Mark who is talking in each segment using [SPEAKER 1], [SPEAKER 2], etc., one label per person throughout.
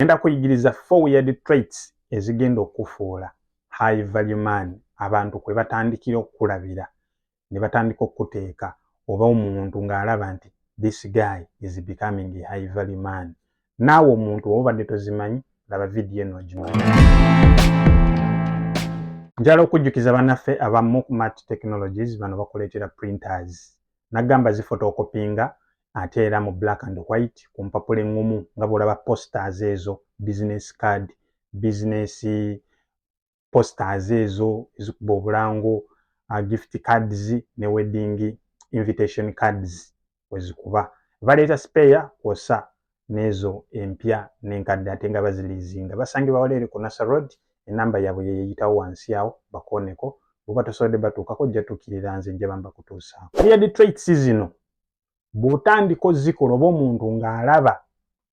[SPEAKER 1] Ngenda kuyigiriza 4 weird traits ezigenda okufuula high value man abantu kwe batandikira okulabira ne batandika okuteeka oba omuntu ng'alaba nti this guy is becoming a high value man. Naawe omuntu obadde tozimanyi laba video eno ogimanyi. Njala okujjukiza bannaffe aba Mokumat Technologies bano bakuleetera printers. Nagamba zifotokopinga ate era mu black and white ku mpapula eŋŋumu nga bw'olaba posters ezo, business card, business posters ezo ezikuba obulango, gift cards ne wedding invitation cards wezikuba. Baleeta spare kwosa n'ezo empya n'enkadde ate nga baziliizinga. Basangibwa Waleere ku Nasa Road, enamba yaabwe yeeyitawo wansi awo bakooneko. Bw'oba tosobodde batuukako ojja tuukirira nze nje bakutuusaako. Weird traits zino bw'otandika ozzikola oba omuntu ng'alaba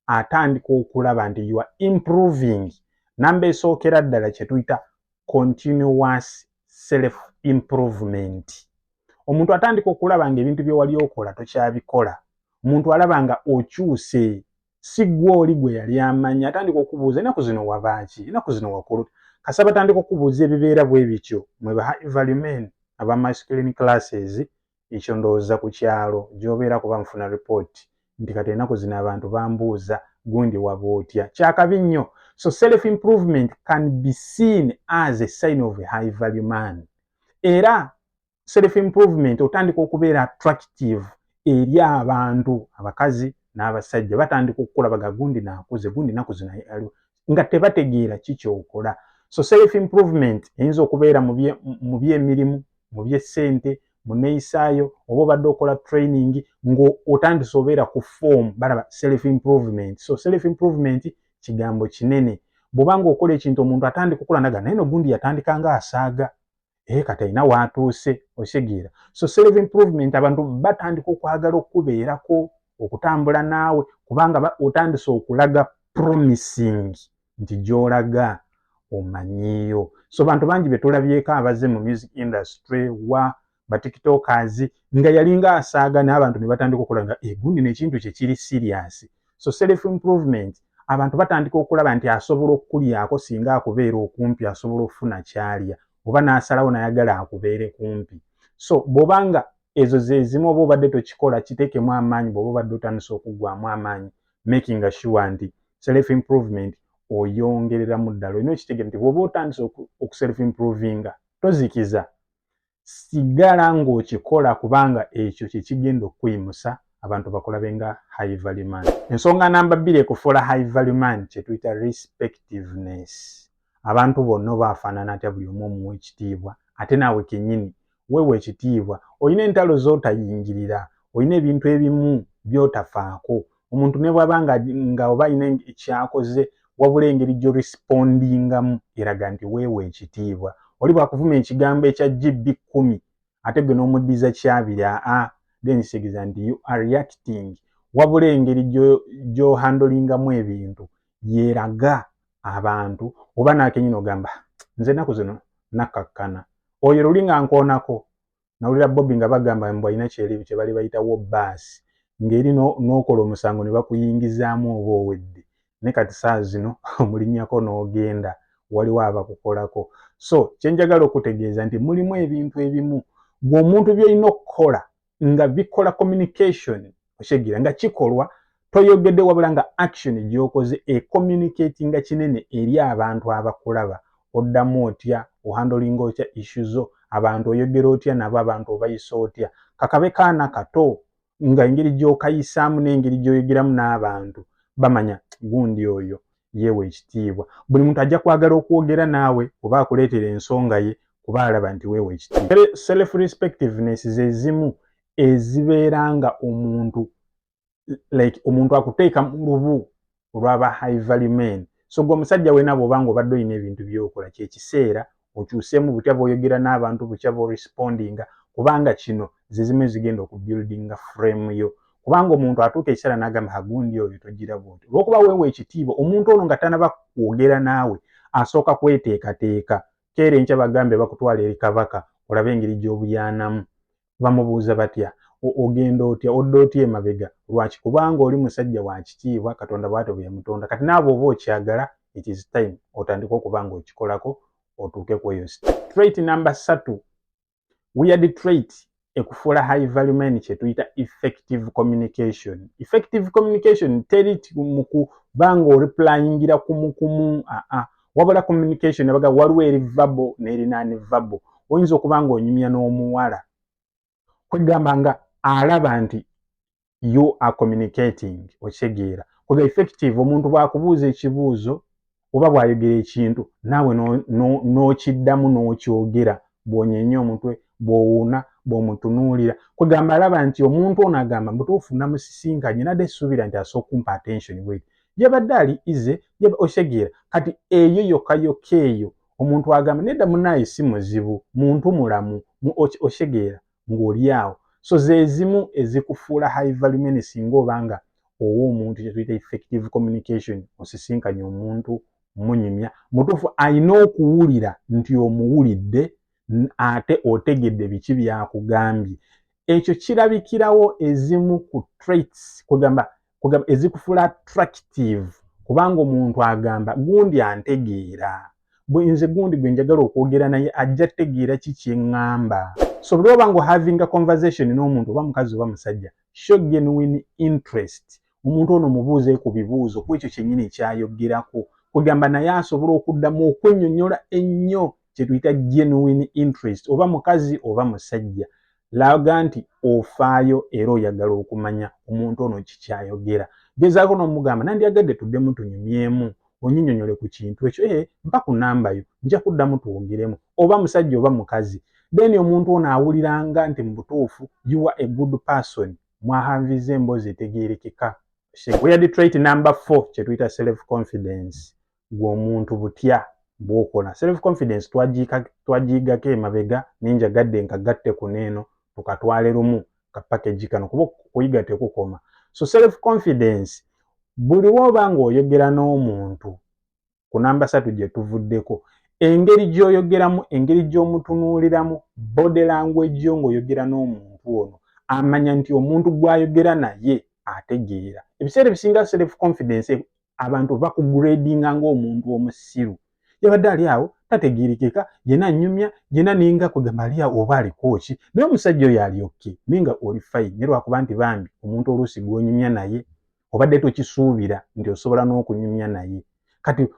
[SPEAKER 1] atandika okulaba nti you are improving, namba esookera ddala kye tuyita continuous self improvement. Omuntu atandika okulaba ng'ebintu bye wali okola tokyabikola, omuntu alaba nga okyuse, si ggwe oli gwe yali amanyi, atandika okubuuza ennaku zino wabaaki, ennaku zino wakulu. Kasaba atandika okubuuza ebibeera bwe bityo, mwe ba high value men aba masculine classes. Ekyo ndowooza ku kyalo gy'obeera kuba nfuna report nti kati ennaku zino abantu bambuuza gundi waba otya. Kyakabi nnyo. So self improvement can be seen as a sign of a high value man. Era self improvement otandika okubeera attractive eri abantu, abakazi n'abasajja batandika okukulabaga gundi naakuze, gundi nnaku zino nga tebategeera ki ky'okola. So self improvement eyinza okubeera mu by'emirimu, mu by'essente, mu neeyisaayo, oba obadde okola training ng'otandise obeera ku form, balaba self improvement. So self improvement kigambo kinene. Bw'obanga okola ekintu omuntu atandika okukulanaga naye no gundi yatandika nga asaaga, kati ayina w'atuuse, osegeera. So self improvement abantu batandika okwagala okubeerako, okutambula naawe kubanga otandise okulaga promising nti gy'olaga omanyiyo. So bantu bangi be tulabyeko abaze mu music industry wa ba tiktokers nga yalinga asaaga n'abantu ne batandika okulanga gundi n'ekintu kye kiri serious. So self improvement abantu batandika okulaba nti asobola okukulyako singa akubeera okumpi, asobola okufuna kyalya oba n'asalawo n'ayagala akubeere kumpi. So bw'obanga ezo ze zimu oba obadde tokikola kiteekemu amaanyi, bw'oba obadde otandise okuggwaamu amaanyi, making sure nti self improvement oyongereramu ddala. Olina okitegeera nti bw'oba otandise okuself improvinga tozikiza, sigala ng'okikola kubanga ekyo kye kigenda okkuyimusa abantu bakulabe nga high value man. Ensonga namba 2 ekufuula high value man kye tuyita respectiveness. Abantu bonna baafaanana atya buli omu omuwa ekitiibwa, ate naawe kennyini weewa ekitiibwa. Olina entalo z'otayingirira, olina ebintu ebimu by'otafaako. Omuntu ne bw'aba nga oba alina ekyakoze wabula engeri gy'orespondingamu eraga nti weewa ekitiibwa. Oli bw'akuvuma ekigambo ekya GB 10 ate gwe n'omuddiza kyabiri, then kitegeeza nti you are reacting. Wabula engeri gy'ohandolingamu ebintu yeeraga abantu oba naakenyini ogamba nze ennaku zino nakkakkana. Oyo luli nga nkoonako nawulira Bobby nga bagamba mbu alina kye bali bayitawo bbaasi ng'eri n'okola omusango ne bakuyingizaamu oba owedde ne kati saa zino omulinnyako n'ogenda waliwo abakukolako. So kyenjagala okutegeeza nti mulimu ebintu ebimu ng'omuntu by'olina okukola nga bikola communication, okitegera nga kikolwa toyogedde wabula nga action gy'okoze communicatinga kinene eri abantu abakulaba. Oddamu otya, ohandolinga otya issue zo, abantu oyogera otya nabo, abantu obayisa otya. Kakabe kaana kato nga engeri gy'okayisaamu n'engeri gy'oyogeramu n'abantu bamanya gundi oyo yeewa ekitiibwa. Buli muntu ajja kwagala okwogera naawe oba akuleetera ensonga ye kuba alaba nti weewa ekitiibwa. Self respectiveness ze zimu ezibeera nga omuntu akuteeka mu lubu olw'aba high value men. So gwe omusajja weena bw'obanga obadde olina ebintu by'okola kye kiseera okyuseemu butya bw'oyogera n'abantu, butya bw'orespondinga, kubanga kino ze zimu ezigenda okubuildinga frame yo. Kubanga omuntu atuuka ekiseera n'agamba gundi oyo togira bw'oti. Olw'okuba weewa ekitiibwa, omuntu ono nga tanaba kwogera naawe asooka kweteekateeka. Keera enkya bagambe bakutwala eri kabaka olabe engeri gy'obuyaanamu. Bamubuuza batya? ogenda otya odda otya emabega lwaki kubanga oli musajja wa kitiibwa Katonda bw'atyo bwe yamutonda kati naawe oba okyagala it is time otandika okuba nga okikolako otuuke ku eyo trait number 3 weird trait ekufuula high value man kye tuyita effective communication. Effective communication teri mu kuba nga oreplyingira kumu wabula communication ebaga waliwo eri verbal n'eri non-verbal. Oyinza okuba nga onyumya n'omuwala kwegamba nga alaba nti you are communicating okitegeera kuba effective omuntu bw'akubuuza ekibuuzo oba bw'ayogera ekintu naawe n'okiddamu n'okyogera bw'onyeenya omutwe bw'owuuna bw'omutunuulira kwegamba alaba nti omuntu ono agamba mutuufu namusisinkanye nadde essuubira nti asooka kumpa attention bweti yabadde ali ize okitegeera kati eyo yokka eyo omuntu agamba nedda munaaye si muzibu muntu mulamu okitegeera ng'oli awo so zeezimu ezikufuula high value man singa obanga omuntu kye tuyita effective communication osisinkanye omuntu munyumya mutuufu alina okuwulira nti omuwulidde ate otegedde biki byakugambye ekyo kirabikirawo ezimu ku traits kugamba ezikufuula attractive kubanga omuntu agamba gundi antegeera nze gundi gwe njagala okwogera naye ajja tegeera kiki eŋŋamba so buli oba nga having a conversation n'omuntu oba mukazi oba musajja show genuine interest omuntu ono mubuuze ku bibuuzo ku ekyo kyennyini ekyayogerako kugamba naye asobola okuddamu okwennyonnyola ennyo kye tuyita genuine interest oba mukazi oba musajja laga nti ofaayo era oyagala okumanya omuntu ono kikyayogera gezaako n'omugamba nandyagadde tuddemu tunyumyemu onyinnyonnyole ku kintu ekyo mpa ku nnamba yo nja kuddamu tuwogeremu oba musajja oba mukazi then omuntu ono awuliranga nti mu butuufu you are a good person mwahanviza emboozi etegeerekeka. Weird trait number 4 kye tuyita self confidence gw'omuntu butya bw'okola. Self confidence twagiigako emabega ninjagadde nkagatte ku neeno tukatwale lumu ka package kano kuba kuyiga tekukoma. So self confidence buli woba nga oyogera n'omuntu ku namba 3 gye tuvuddeko engeri gy'oyogeramu engeri gy'omutunuuliramu body language yo ng'oyogera n'omuntu ono amanya nti omuntu gw'ayogera naye ategeera. Ebiseera ebisinga self confidence abantu bakugradinga ng'omuntu omusiru yabadde ali awo tategeerekeka yena nnyumya yena ninga kugamba ali awo oba aliko ki naye omusajja oyo ali okke ninga oli fine ne lwakuba nti bambi omuntu oluusi gw'onyumya naye obadde tokisuubira nti osobola n'okunyumya naye kati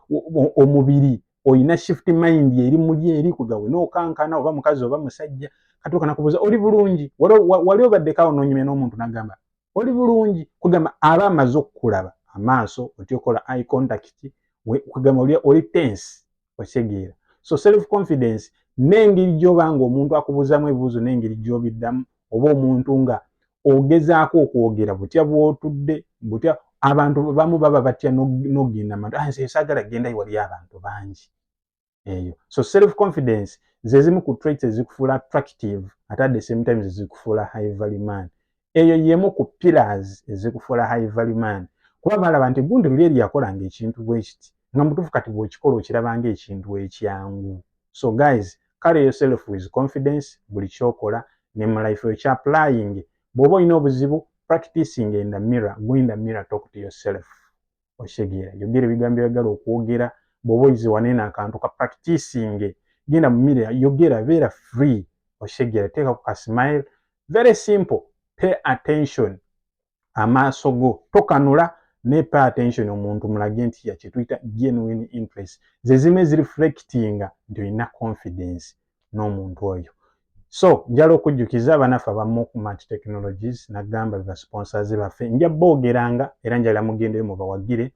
[SPEAKER 1] omubiri oyina shift mind eri muli eri kugawe n'okankana oba mukazi oba musajja kati okanakubuuza oli bulungi wali obaddeko n'onyumya n'omuntu n'agamba oli bulungi kugamba aba amaze okukulaba amaaso otyokola eye contact kugamba oli tense okitegeera. So self confidence n'engeri gy'obanga omuntu akubuuzamu ebibuuzo n'engeri gy'obiddamu oba omuntu nga ogezaako okwogera butya bw'otudde butya abantu bamu baba batya n'ogenda nze saagala genda wali abantu bangi eyo. So self confidence zezimu ku traits ezikufuula attractive ate at the same time ezikufuula high value man. Eyo yemu ku pillars ezikufuula high value man kuba balaba nti gundi luli eri yakolanga ekintu bwe kiti nga mutuufu kati bw'okikola okirabanga ekintu ekyangu. So guys, carry yourself with confidence buli kyokola ne mu life ekya applying bw'oba olina obuzibu practicing in the mirror, go in the mirror, talk to yourself okitegeera yogera ebigambo ebyagala okwogera bw'oba oyize waneena akantu ka practicing genda mu mirror yogera beera free okitegeera teeka ku ka smile very simple pay attention amaaso go tokanula ne pay attention omuntu mulage nti yakye tuyita genuine interest zezimu ezireflectinga nti olina confidence n'omuntu oyo. So njala okujjukiza abanaffe abamu ku Mach Technologies nagamba biba sponsors baffe nja boogeranga era njala mugendere mu bawagire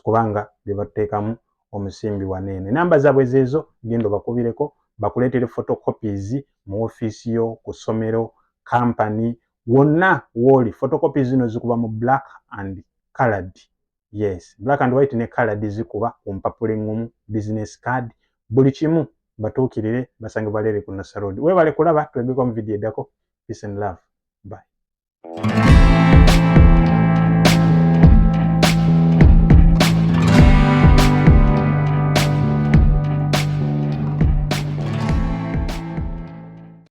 [SPEAKER 1] kubanga be bateekamu omusimbi waneene. Namba zaabwe zeezo genda bakubireko bakuleetere photocopies mu office yo ku ssomero company wonna woli photocopies zino zikuba mu black and colored. Yes, black and white ne colored zikuba ku mpapula eŋŋumu business card buli kimu batuukirire basange balere ku Nasa Road. Weebale kulaba twegeko mu video eddako. Peace and love. Bye.